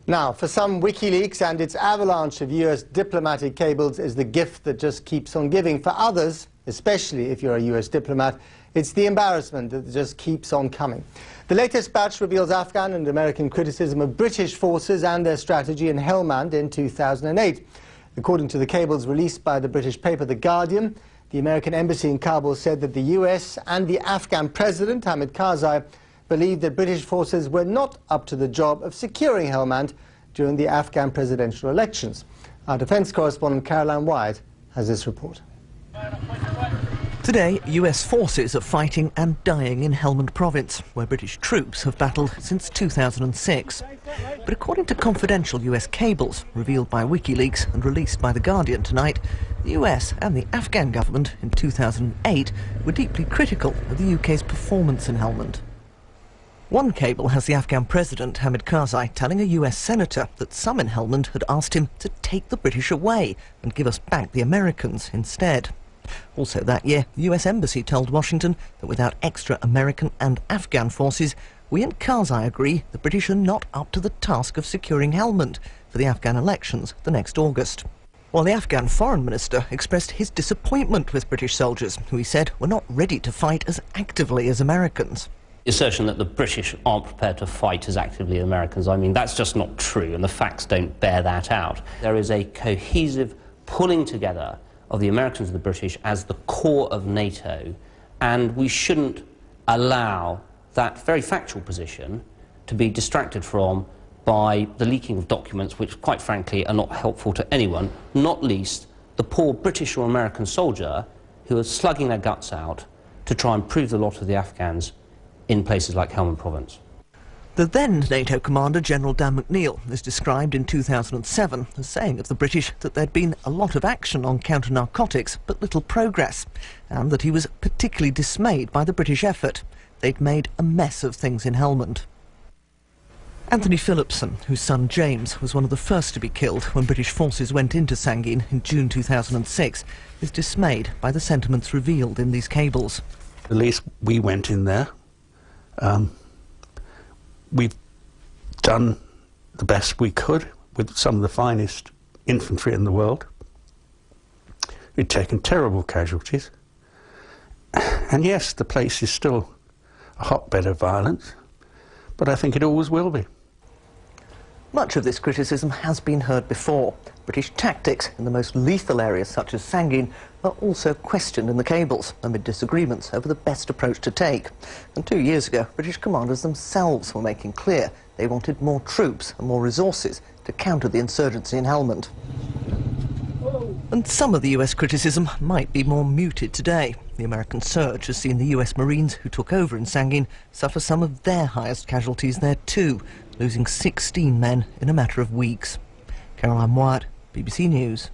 Now, for some, WikiLeaks and its avalanche of US diplomatic cables is the gift that just keeps on giving. For others, especially if you're a US diplomat, it's the embarrassment that just keeps on coming. The latest batch reveals Afghan and American criticism of British forces and their strategy in Helmend in 2008. According to the cables released by the British paper The Guardian, the American embassy in Kabul said that the US and the Afghan president, Hamid Karzai, believed that British forces were not up to the job of securing Helmand during the Afghan presidential elections. Our defence correspondent Caroline Wyatt has this report. Today, US forces are fighting and dying in Helmand province, where British troops have battled since 2006. But according to confidential US cables revealed by WikiLeaks and released by The Guardian tonight, the US and the Afghan government in 2008 were deeply critical of the UK's performance in Helmand. One cable has the Afghan president, Hamid Karzai, telling a US senator that some in Helmand had asked him to take the British away and give us back the Americans instead. Also that year, the US embassy told Washington that without extra American and Afghan forces, we and Karzai agree the British are not up to the task of securing Helmand for the Afghan elections the next August. While the Afghan foreign minister expressed his disappointment with British soldiers, who he said were not ready to fight as actively as Americans. The assertion that the British aren't prepared to fight as actively as Americans, I mean, that's just not true, and the facts don't bear that out. There is a cohesive pulling together of the Americans and the British as the core of NATO, and we shouldn't allow that very factual position to be distracted from by the leaking of documents which, quite frankly, are not helpful to anyone, not least the poor British or American soldier who are slugging their guts out to try and prove the lot of the Afghans in places like Helmand province. The then NATO commander, General Dan McNeill, is described in 2007 as saying of the British that there'd been a lot of action on counter-narcotics but little progress, and that he was particularly dismayed by the British effort. They'd made a mess of things in Helmand. Anthony Phillipson, whose son James was one of the first to be killed when British forces went into Sangin in June 2006, is dismayed by the sentiments revealed in these cables. At least we went in there. We've done the best we could with some of the finest infantry in the world. We've taken terrible casualties. And yes, the place is still a hotbed of violence, but I think it always will be. Much of this criticism has been heard before. British tactics in the most lethal areas such as Sangin are also questioned in the cables amid disagreements over the best approach to take. And 2 years ago, British commanders themselves were making clear they wanted more troops and more resources to counter the insurgency in Helmand. And some of the US criticism might be more muted today. The American surge has seen the US Marines who took over in Sangin suffer some of their highest casualties there too, losing 16 men in a matter of weeks. Caroline Wyatt, BBC News.